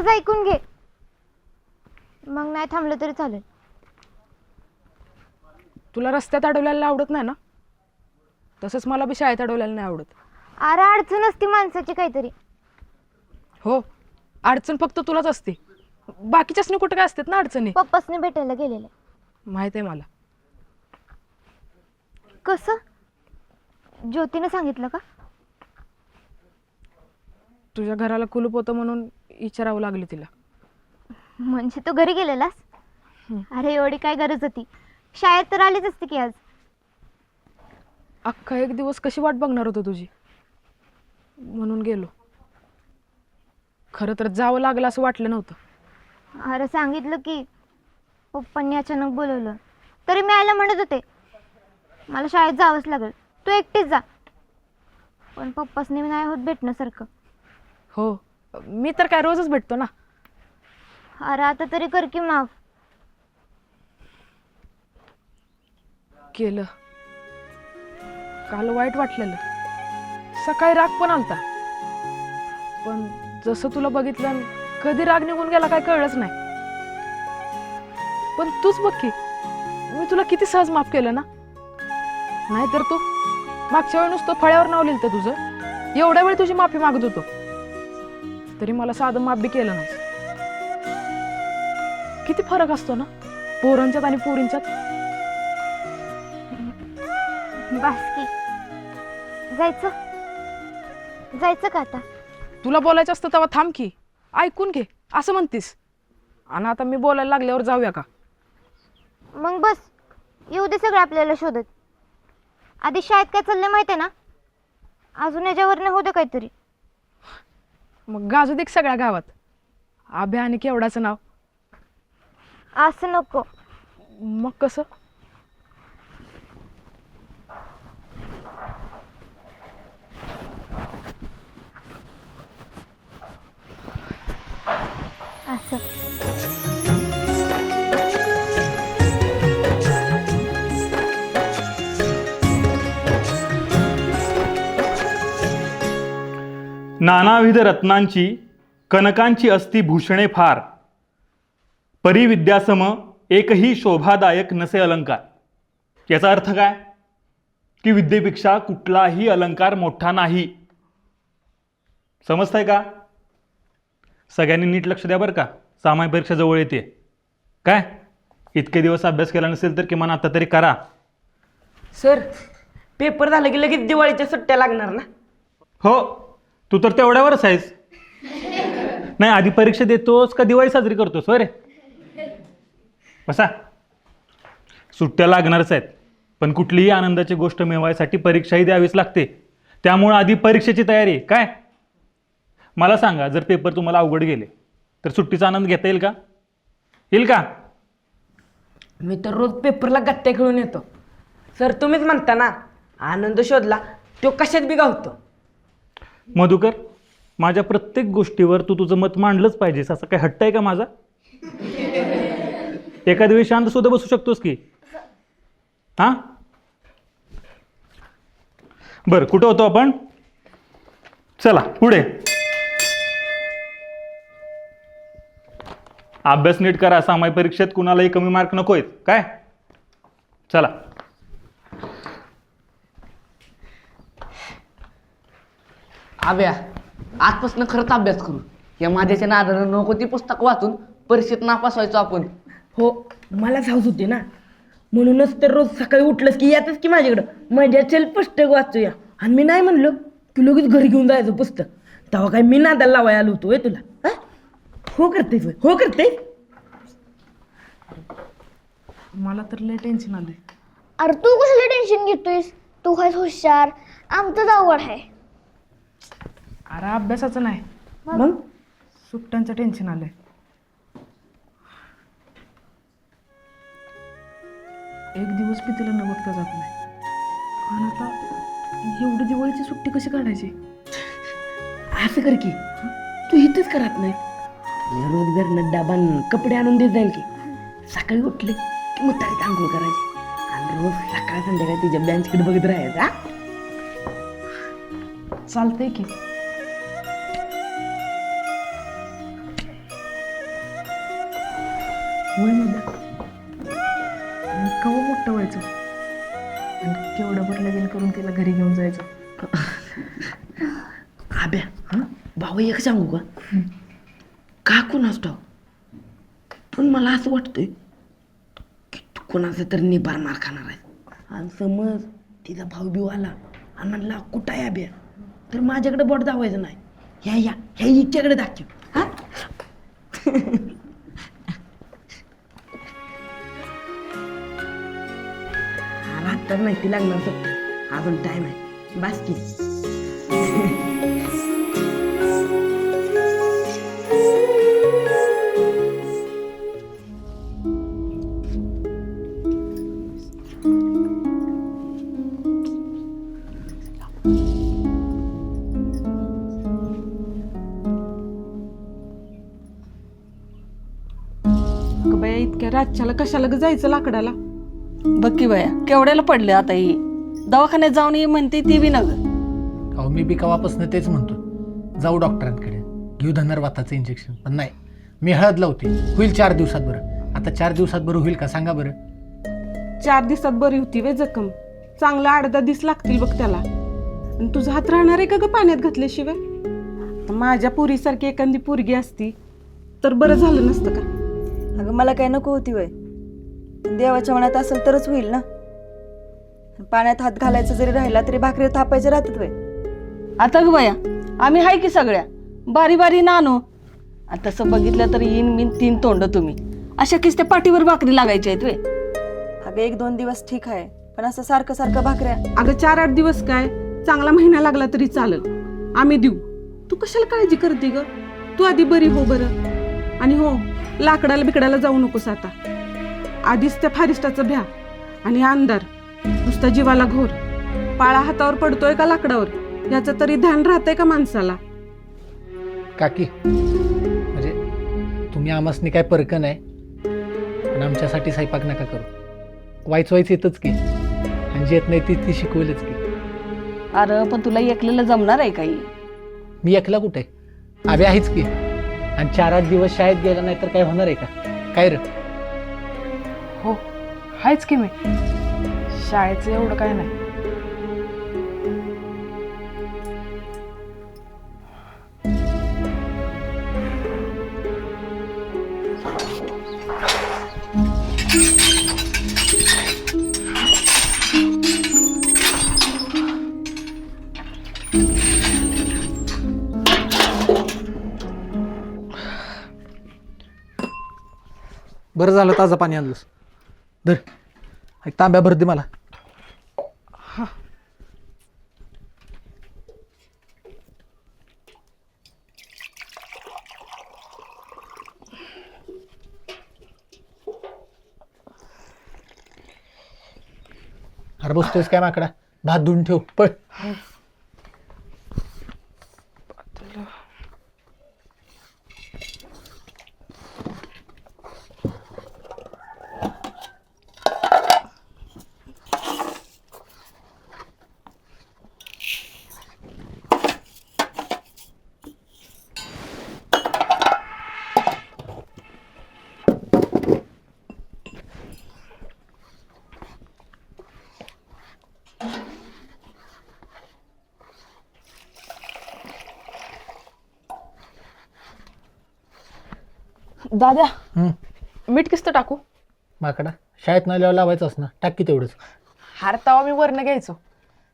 माझं ऐकून घे, मग नाही थांबलं तरी चालेल. तुला रस्त्यात अडवल्याला आवडत नाही ना, तसंच मला बी शाळेत अडवल्याला नाही आवडत. अरे अडचण असती माणसाची काहीतरी. हो, अडचण फक्त तुलाच असते, बाकीच्यासनी कुठं काय असतात ना अडचणी. पप्पासने भेटायला गेलेले. माहित आहे मला. कसं? ज्योतीने सांगितलं का? तुझ्या घराला कुलूप होतं म्हणून विचारावं लागलं तिला. म्हणजे तू घरी गेलेलास? अरे एवढी काय गरज होती, शाळेत तर आलीच असते की आज. अख्खा एक दिवस कशी वाट बघणार होतो तुझी, म्हणून गेलो. खरं तर जावं लागलं असं वाटलं नव्हतं. अरे सांगितलं की पप्पांनी अचानक बोलवलं, तरी मी आयला म्हणत होते मला शाळेत जावंच लागेल, तू एकटीच जा. पण पप्पासने नाही होत भेटण्यासारखं. हो, मी तर काय रोजच भेटतो ना. अरे आता तरी कर की माफ. केलं. काल वाईट वाटलेलं, सकाळी राग पण आलता, पण जसं तुला बघितलं कधी राग निघून गेला काय कळलंच नाही. पण तूच बघ की, मी तुला किती सहज माफ केलं ना. नाहीतर तू मागच्या वेळी नुसतं फळ्यावर नाव लिहिलं तुझं, एवढ्या वेळ तुझी माफी मागत होतो, तरी मला साधं माफ बी केलं नाही. किती फरक असतो ना पोरांच्यात आणि पोरींच्यात. बासकी जायचं जायचं का आता? तुला बोलायचं असतं तेव्हा थांब की, ऐकून घे असं म्हणतीस, आणि आता मी बोलायला लागल्यावर जाऊया का? मग बस, येऊ दे सगळं आपल्याला शोधत. आधी शाळेत काय चाललंय माहिती आहे ना, अजून याच्यावर नाही होतं काहीतरी. मग गाजू दे सगळ्या गावात आभ्या आणि केवढाचं नाव. असं नको. मग कसं? असं. नानाविध रत्नांची कनकांची असती भूषणे फार, परिविद्यासम एकही शोभादायक नसे अलंकार. याचा अर्थ काय? की विद्येपेक्षा कुठलाही अलंकार मोठा नाही. समजताय का? सगळ्यांनी नीट लक्ष द्या बरं का, सामान्य परीक्षा जवळ येते. काय इतके दिवस अभ्यास केला नसेल तर किमान आता तरी करा. सर, पेपर झाले की लगेच दिवाळीच्या सुट्ट्या लागणार ना? हो, तू तर तेवढ्यावरच आहेस. नाही, आधी परीक्षा देतोस का दिवाळी साजरी करतोस रे? बसा. सुट्ट्या लागणारच आहेत, पण कुठलीही आनंदाची गोष्ट मिळवायसाठी परीक्षाही द्यावीच लागते. त्यामुळे आधी परीक्षेची तयारी. काय मला सांगा, जर पेपर तुम्हाला अवघड गेले तर सुट्टीचा आनंद घेता येईल का? येईल का? मी तर रोज पेपरला गट्ट्या खेळून येतो. सर तुम्हीच म्हणता ना, आनंद शोधला तो कशात बी गावतो. मधुकर, माझ्या प्रत्येक गोष्टीवर तू तुझं मत मांडलंच पाहिजेस असं काय हट्ट आहे का माझा? एखाद्या वेळी शांत सुद्धा बसू शकतोस की? हा, बरं, कुठं होतो आपण? चला पुढे. अभ्यास नीट करा, सामान्य परीक्षेत कुणालाही कमी मार्क नकोय. काय? चला. आव्या, आजपासून खरंच अभ्यास करू. या माझ्याच्या नादानं नको ती पुस्तक वाचून परीक्षेत नापास व्हायचो आपण. हो, मलाच हाऊस होते ना, म्हणूनच तर रोज सकाळी उठलंस की यातच की माझ्याकडं माझ्या चल पुस्तक वाचूया. आणि मी नाही म्हणलो की लगेच घरी घेऊन जायचं पुस्तक. तेव्हा काय मी नादाला लावायला आलो होतो तुला? हा, हो करते, हो करते. मला तर लय टेन्शन आलंय. अरे तू कसलं टेन्शन घेतोयस? तू आहेस हुशार, आमचं अवघड आहे. अरे अभ्यासाचं नाही, मग सुट्ट्यांचं टेन्शन आलंय. एक दिवस बी तिला न बघता जात नाही, आणि आता एवढी दिवाळीची सुट्टी कशी काढायची? असं कर की, तू इथंच करत नाही, रोज घरनं डबा कपडे आणून देत जाईल की. सकाळी उठले की मुतारीत आंघोळ करायची आणि रोज सकाळ संध्याकाळी तिच्या बेंचकडे बघत राहायचं. हा, चालतंय की. होय मध्या केव्हा मोठं व्हायचं आणि केवढं बरं लगीन करून तिला घरी घेऊन जायचं. आब्या हां भाऊ एक सांगू का कुणास ठाव पण मला असं वाटतंय की तू कोणाचा तरी निबार मार खाणार आहे आणि समज तिचा भाऊ बिऊ आला आणि म्हणला कुठं आहे आब्या तर माझ्याकडे बोट दावायचं नाही ह्या हिच्याकडे दाखव हां तर नाही ती लागणार तर अजून टाइम आहे बास की. अगं बाया इतक्या रातच्याला कशाला ग जायचं लाकडाला. बघ की बाया केवढ्याला पडले आता ही दवाखान्यात जाऊन ये म्हणते ती बी नग. अहो मी बी कवापासून तेच म्हणतो जाऊ डॉक्टरांकडे घेऊ धनुर्वाताचं इंजेक्शन पण नाही मी हळद लावते होईल 4 दिवसात बरं. आता 4 दिवसात बरं होईल का सांगा बरं. 4 दिवसात बरी होती वे जखम चांगला 8-10 दिवस लागतील बघ त्याला. आणि तुझा हात राहणार आहे का ग पाण्यात घातल्याशिवाय. माझ्या पुरीसारखी एखादी पोरगी असती तर बरं झालं नसतं का. अगं मला काय नको होती वय देवाच्या मनात असेल तरच होईल ना. पाण्यात हात घालायचं जरी राहिला तरी भाकरी थापायचे राहतात वय. आता ग बाया आम्ही हाय की सगळ्या बारी बारी नानो. आता तसं बघितलं तर येईन मी 3 तोंड तुम्ही अशा किस त्या पाठीवर भाकरी लागायची आहेत वे. अगं 1-2 दिवस ठीक आहे पण असं सारखं सारखं भाकऱ्या. अगं 4-8 दिवस काय चांगला महिना लागला तरी चालेल आम्ही देऊ. तू कशाला काळजी करते ग. तू आधी बरी हो बरं. आणि हो लाकडाला बिकडाला जाऊ नकोस आता. आधीच त्या फारिस्टाचं भ्या आणि अंधार नुसता जीवाला घोर. पाळा हातावर पडतोय का लाकडावर याचं तरी ध्यान राहतंय का माणसाला. काकी म्हणजे तुम्ही आमासनी काय परक नाही पण आमच्यासाठी स्वयंपाक नका करू. व्हायचं येतच की आणि जे येत नाही ती शिकवेलच की. अरे पण तुला एकलेलं जमणार आहे काही. मी एकला कुठे आबे आहेच की आणि 4-8 दिवस शाळेत गेला नाही तर काय होणार आहे का काय रे. हो हायच की मी शाळेचं एवढं काय नाही. बरं झालं ताजं पाणी आणलंस. धर एक तांब्या भर दे मला. अरे बसतोयस काय माकडा भात धुवून ठेव पळ. दादा मीठ किस्त टाकू. माकडा शाळेत न लावायचंच ना टाक की तेवढंच. हार तवा मी वरनं घ्यायचो.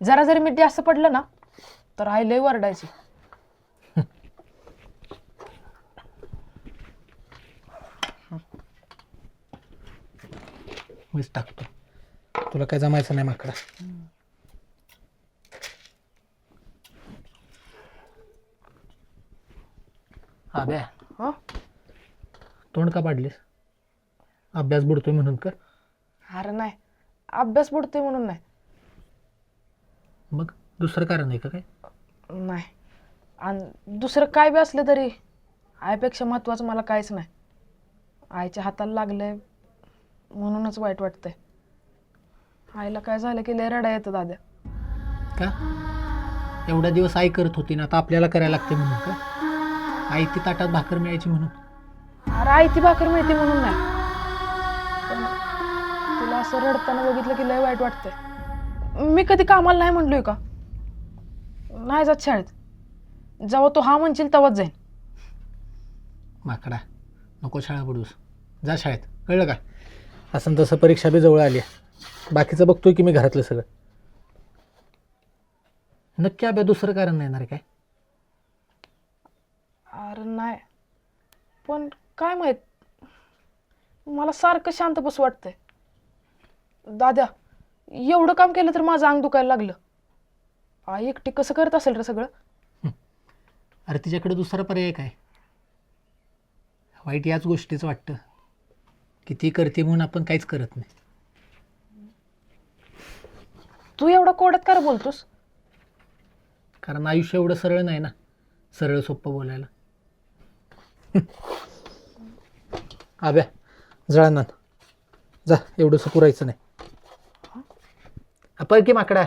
जरा जरी मीठ जास्त पडलं ना तर आई लय वरडायची. मीच टाकतो तुला काय जमायचं नाही माकडा. हा बे हो तोंड का पाडलीस अभ्यास बुडतोय म्हणून का. हार नाही अभ्यास बुडतोय म्हणून नाही. मग दुसरं कारण आहे का काय. नाही आणि दुसरं काय बी असलं तरी आईपेक्षा महत्त्वाचं मला काहीच नाही. आईच्या हाताला लागलंय म्हणूनच वाईट वाटतंय. आईला काय झालं की लय रडा येतं दादा. का एवढ्या दिवस आई करत होती ना आता आपल्याला करायला लागते म्हणून का. आई ती ताटात भाकर मिळायची म्हणून. अरे आई ती भाकर मिळते म्हणून नाही असं रडताना बघितलं की लय वाईट वाटतंय. मी कधी कामाला नाही म्हणलोय का? नाही जात शाळेत. जेव्हा तो हा म्हणशील तेव्हाच जाईन. माकडा, नको शाळा पडूस, जा शाळेत, कळलं का? असं तसं परीक्षा बी जवळ आली आहे. बाकीचं बघतोय की मी घरातलं सगळं. नक्की अभ्या दुसरं कारण नाही येणार काय? अरे नाही, पण काय माहित, मला सारखं शांत बस वाटतंय. दाद्या, एवढं काम केलं तर माझं अंग दुखायला लागलं. आई एकटी कसं करत असेल रे सगळं? अरे तिच्याकडे दुसरा पर्याय काय? वाईट याच गोष्टीचं वाटतं, किती करते म्हणून आपण काहीच करत नाही. तू एवढा कोड्यात का रे बोलतोस? कारण आयुष्य एवढं सरळ नाही ना, सरळ सोपं बोलायला. आब्या, जळानात जा, एवढंसं पुरायचं नाही. आपण की माकडा